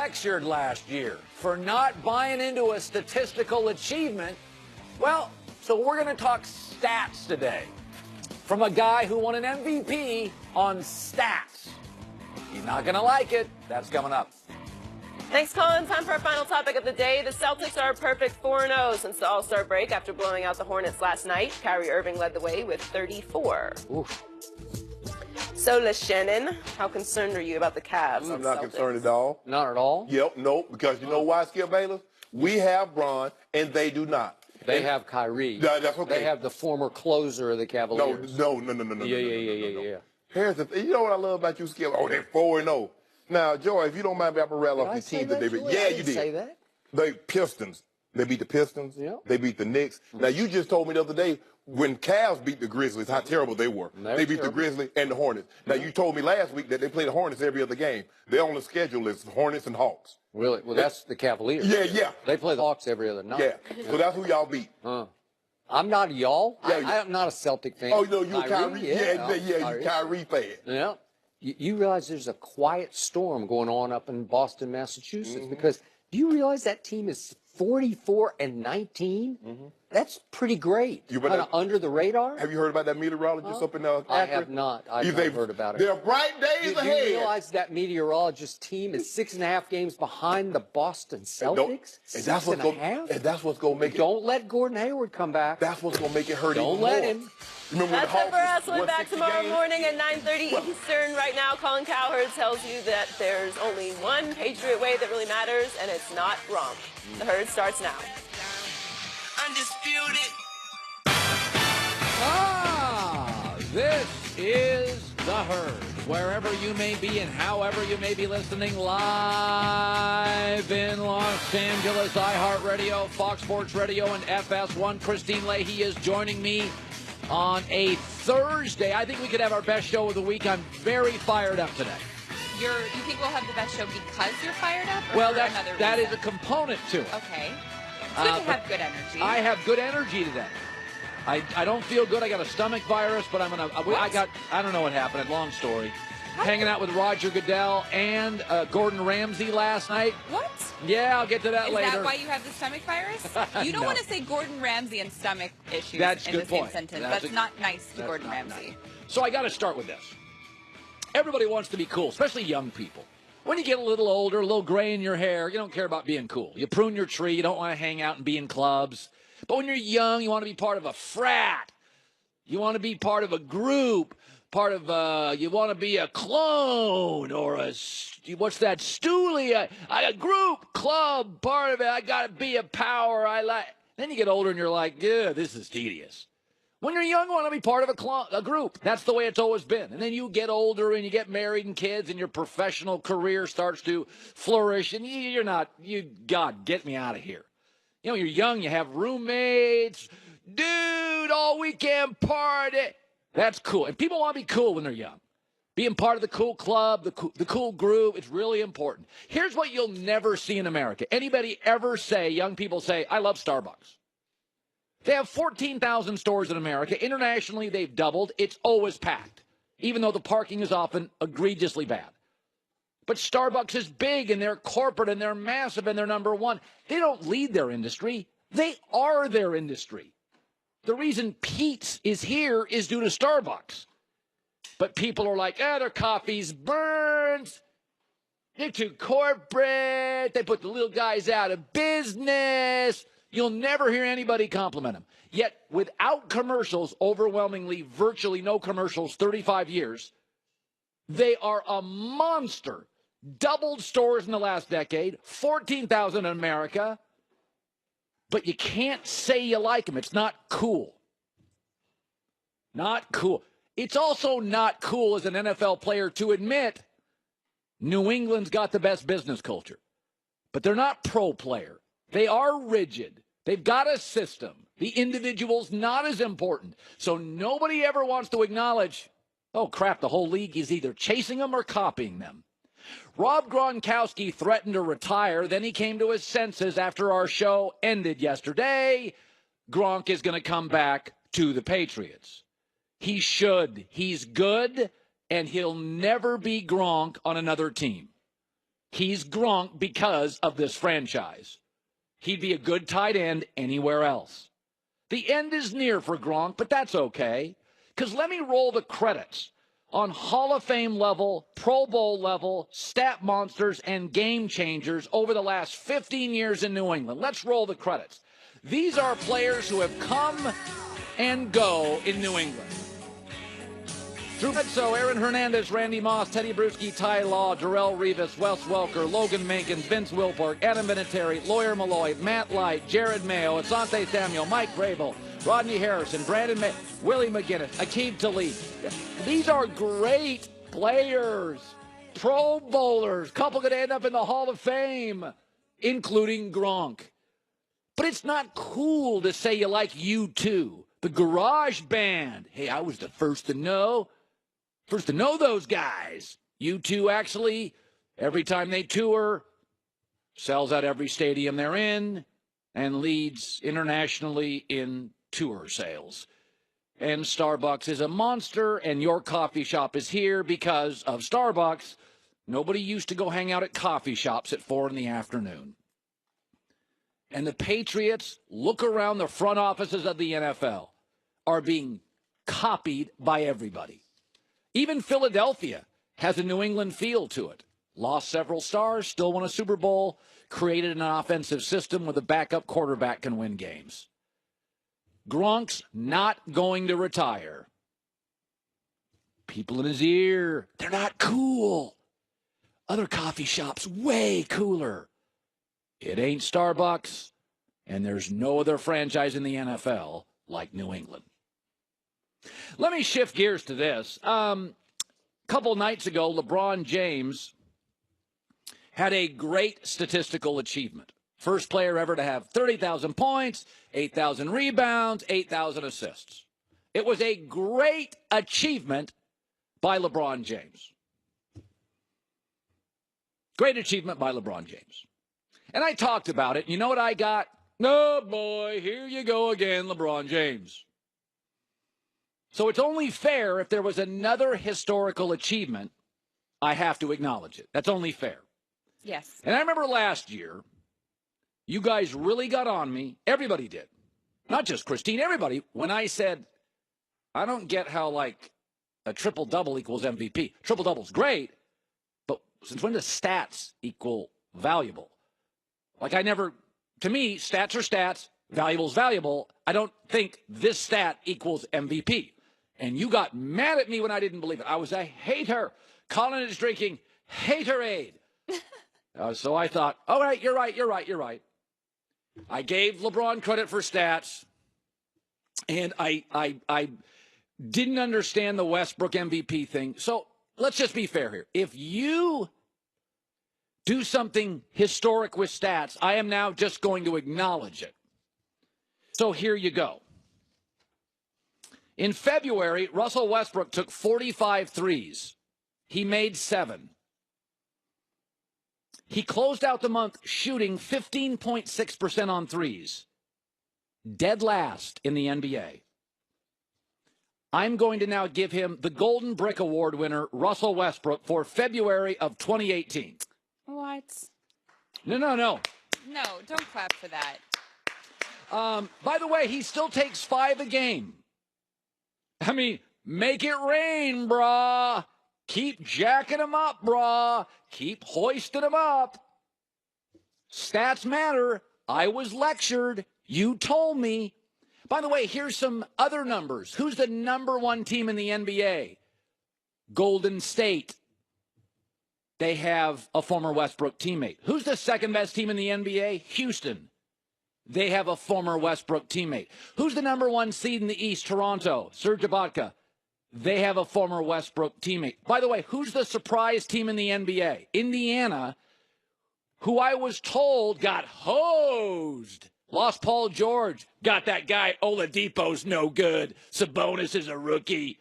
lectured last year for not buying into a statistical achievement. Well, so we're going to talk stats today from a guy who won an MVP on stats. He's not going to like it. That's coming up. Thanks, Colin. Time for our final topic of the day. The Celtics are a perfect 4-0 since the All-Star break after blowing out the Hornets last night. Kyrie Irving led the way with 34. Oof. So, Shannon, how concerned are you about the Cavs? I'm not concerned at all. Not at all? Yep, nope, because you know why, Skip Bayless? We have Bron, and they do not. They have Kyrie. That's okay. They have the former closer of the Cavaliers. No. Yeah. Here's the thing. You know what I love about you, Skip? Oh, they're 4-0. Now, Joy, if you don't mind me, I'm going to rattle off the teams that they beat. Yeah, you did. Say that? They Pistons. They beat the Pistons. Yeah. They beat the Knicks. Now, you just told me the other day when Cavs beat the Grizzlies, how terrible they were. They beat the Grizzlies and the Hornets. Now, you told me last week that they play the Hornets every other game. They're on the schedule is Hornets and Hawks. Really? Well, that's the Cavaliers. Yeah. They play the Hawks every other night. Yeah. So that's who y'all beat. I'm not y'all. Yeah, I'm not a Celtic fan. Oh, no, you're a Kyrie. Yeah, you're a Kyrie fan. Yeah. You realize there's a quiet storm going on up in Boston, Massachusetts, because do you realize that team is 44-19? That's pretty great. Kind of under the radar. Have you heard about that meteorologist up in Akron? I have not. I've not heard about it. There are bright days ahead. Do you realize that meteorologist team is 6.5 games behind the Boston Celtics? And that's what's going to make it. Don't let Gordon Hayward come back. That's what's going to make it hurt even more. Don't let him. That's it for us. We'll be back tomorrow morning at 9:30 Eastern. Right now, Colin Cowherd tells you that there's only one Patriot way that really matters, and it's not Gronk. The Herd starts now. Undisputed. This is The Herd. Wherever you may be and however you may be listening, live in Los Angeles, iHeartRadio, Fox Sports Radio, and FS1. Christine Leahy is joining me on a Thursday. I think we could have our best show of the week. I'm very fired up today. You think we'll have the best show because you're fired up? Or well, for that is a component to it. Okay. It's good to have good energy. I have good energy today. I don't feel good. I got a stomach virus, but I'm gonna. I don't know what happened. Long story. Hanging out with Roger Goodell and Gordon Ramsay last night. What? Yeah, I'll get to that later. Is that why you have the stomach virus? You don't want to say Gordon Ramsay and stomach issues in the same sentence. That's not nice to Gordon Ramsay. So I got to start with this. Everybody wants to be cool, especially young people. When you get a little older, a little gray in your hair, you don't care about being cool. You prune your tree. You don't want to hang out and be in clubs. But when you're young, you want to be part of a frat. You want to be part of a group. You want to be a clone or what's that, stoolie, a group, club, part of it. I got to be a power. Then you get older and you're like, yeah, this is tedious. When you're young, you want to be part of a group. That's the way it's always been. And then you get older and you get married and kids and your professional career starts to flourish. And God, get me out of here. You know, you're young, you have roommates. Dude, all weekend party. That's cool. And people want to be cool when they're young. Being part of the cool club, the cool group, it's really important. Here's what you'll never see in America. Anybody ever say, young people say, I love Starbucks. They have 14,000 stores in America. Internationally, they've doubled. It's always packed, even though the parking is often egregiously bad. But Starbucks is big, and they're corporate, and they're massive, and they're number one. They don't lead their industry. They are their industry. The reason Pete's is here is due to Starbucks. But people are like, their coffee's burnt. They're too corporate. They put the little guys out of business. You'll never hear anybody compliment them. Yet, without commercials, overwhelmingly, virtually no commercials, 35 years, they are a monster. Doubled stores in the last decade, 14,000 in America. But you can't say you like them. It's not cool. Not cool. It's also not cool as an NFL player to admit New England's got the best business culture. But they're not pro player. They are rigid. They've got a system. The individual's not as important. So nobody ever wants to acknowledge, oh, crap, the whole league is either chasing them or copying them. Rob Gronkowski threatened to retire. Then he came to his senses after our show ended yesterday. Gronk is going to come back to the Patriots. He should. He's good, and he'll never be Gronk on another team. He's Gronk because of this franchise. He'd be a good tight end anywhere else. The end is near for Gronk, but that's okay. Because let me roll the credits on Hall of Fame level, Pro Bowl level, stat monsters, and game changers over the last 15 years in New England. Let's roll the credits. These are players who have come and go in New England. So Aaron Hernandez, Randy Moss, Teddy Bruschi, Ty Law, Darrelle Revis, Wes Welker, Logan Mankins, Vince Wilfork, Adam Vinatieri, Lawyer Malloy, Matt Light, Jared Mayo, Asante Samuel, Mike Vrabel, Rodney Harrison, Brandon May, Willie McGinnis, Aqib Talib. These are great players, Pro Bowlers. Couple could end up in the Hall of Fame, including Gronk. But it's not cool to say you like U2, the Garage Band. Hey, I was the first to know those guys. U2 actually, every time they tour, sells out every stadium they're in and leads internationally in tour sales. And Starbucks is a monster, and your coffee shop is here because of Starbucks. Nobody used to go hang out at coffee shops at 4 in the afternoon. And the Patriots, look around the front offices of the NFL, are being copied by everybody. Even Philadelphia has a New England feel to it. Lost several stars, still won a Super Bowl, created an offensive system with a backup quarterback can win games. Gronk's not going to retire. People in his ear, they're not cool. Other coffee shops, way cooler. It ain't Starbucks, and there's no other franchise in the NFL like New England. Let me shift gears to this. Couple nights ago, LeBron James had a great statistical achievement. First player ever to have 30,000 points, 8,000 rebounds, 8,000 assists. It was a great achievement by LeBron James. Great achievement by LeBron James. And I talked about it. You know what I got? Oh, boy, here you go again, LeBron James. So it's only fair if there was another historical achievement, I have to acknowledge it. That's only fair. Yes. And I remember last year, you guys really got on me. Everybody did. Not just Christine, everybody. When I said, I don't get how, like, a triple-double equals MVP. Triple-double's great, but since when does stats equal valuable? Like, to me, stats are stats, valuable is valuable. I don't think this stat equals MVP. And you got mad at me when I didn't believe it. I was a hater. Colin is drinking Haterade. So I thought, all right, you're right. I gave LeBron credit for stats, and I didn't understand the Westbrook MVP thing. So let's just be fair here. If you do something historic with stats, I am now just going to acknowledge it. So here you go. In February, Russell Westbrook took 45 threes. He made 7. He closed out the month shooting 15.6% on threes. Dead last in the NBA. I'm going to now give him the Golden Brick Award winner, Russell Westbrook, for February of 2018. What? No. No, don't clap for that. By the way, he still takes 5 a game. I mean, make it rain, brah. Keep jacking him up, brah. Keep hoisting him up. Stats matter. I was lectured. You told me. By the way, here's some other numbers. Who's the number 1 team in the NBA? Golden State. They have a former Westbrook teammate. Who's the second best team in the NBA? Houston. They have a former Westbrook teammate. Who's the number 1 seed in the East? Toronto. Serge Ibaka. They have a former Westbrook teammate. By the way, who's the surprise team in the NBA? Indiana, who I was told got hosed. Lost Paul George. Got that guy. Oladipo's no good. Sabonis is a rookie.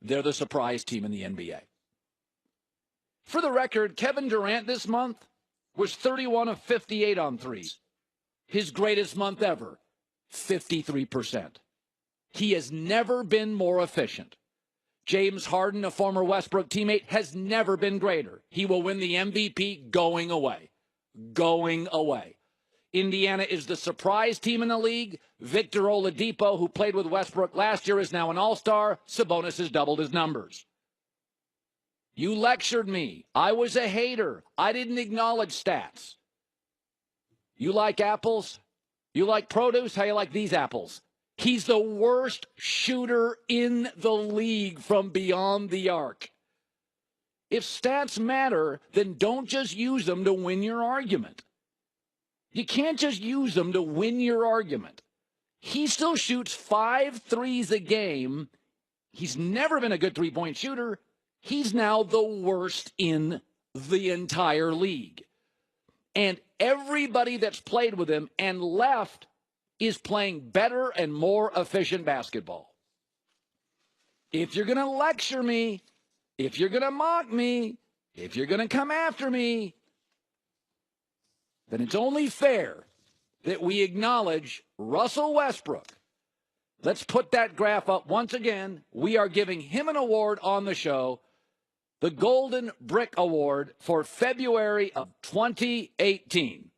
They're the surprise team in the NBA. For the record, Kevin Durant this month was 31 of 58 on threes. His greatest month ever, 53%. He has never been more efficient. James Harden, a former Westbrook teammate, has never been greater. He will win the MVP going away. Going away. Indiana is the surprise team in the league. Victor Oladipo, who played with Westbrook last year, is now an all-star. Sabonis has doubled his numbers. You lectured me. I was a hater. I didn't acknowledge stats. You like apples? You like produce? How you like these apples? He's the worst shooter in the league from beyond the arc. If stats matter, then don't just use them to win your argument. You can't just use them to win your argument. He still shoots 5 threes a game. He's never been a good three-point shooter. He's now the worst in the entire league. And everybody that's played with him and left is playing better and more efficient basketball. If you're going to lecture me, if you're going to mock me, if you're going to come after me, then it's only fair that we acknowledge Russell Westbrook. Let's put that graph up once again. We are giving him an award on the show, the Golden Brick Award for February of 2018.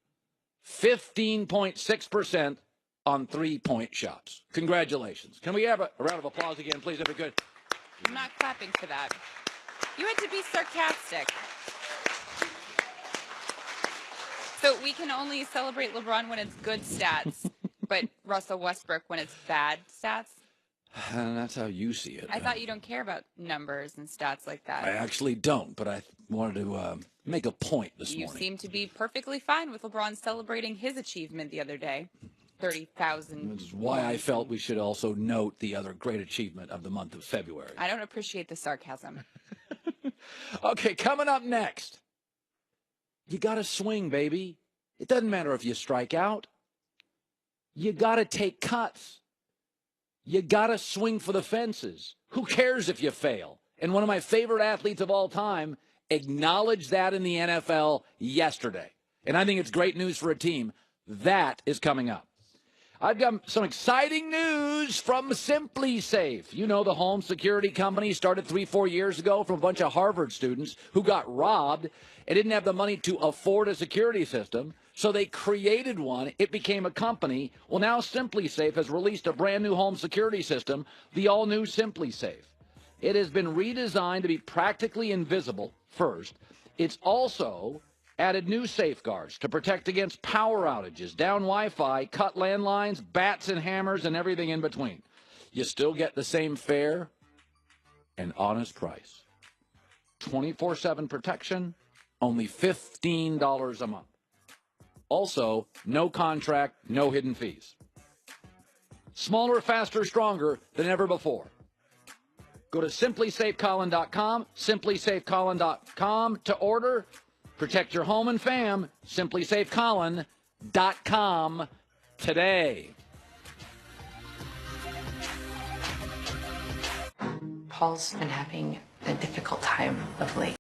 15.6% on three-point shots. Congratulations. Can we have a round of applause again, please, if we could? I'm not clapping for that. You had to be sarcastic. So we can only celebrate LeBron when it's good stats, but Russell Westbrook when it's bad stats? And that's how you see it. I thought you don't care about numbers and stats like that. I actually don't, but I wanted to make a point this morning. You seem to be perfectly fine with LeBron celebrating his achievement the other day. 30,000. Which is why I felt we should also note the other great achievement of the month of February. I don't appreciate the sarcasm. Okay, coming up next. You got to swing, baby. It doesn't matter if you strike out. You got to take cuts. You got to swing for the fences. Who cares if you fail? And one of my favorite athletes of all time acknowledged that in the NFL yesterday. And I think it's great news for a team. That is coming up. I've got some exciting news from Simply Safe. You know, the home security company started 3-4 years ago from a bunch of Harvard students who got robbed and didn't have the money to afford a security system. So they created one. It became a company. Well, now Simply Safe has released a brand new home security system, the all-new Simply Safe. It has been redesigned to be practically invisible first. It's also added new safeguards to protect against power outages, down Wi-Fi, cut landlines, bats and hammers, and everything in between. You still get the same fair and honest price. 24/7 protection, only $15 a month. Also, no contract, no hidden fees. Smaller, faster, stronger than ever before. Go to simplysafecolin.com, simplysafecolin.com to order. Protect your home and fam. simplysafecolin.com today. Paul's been having a difficult time of late.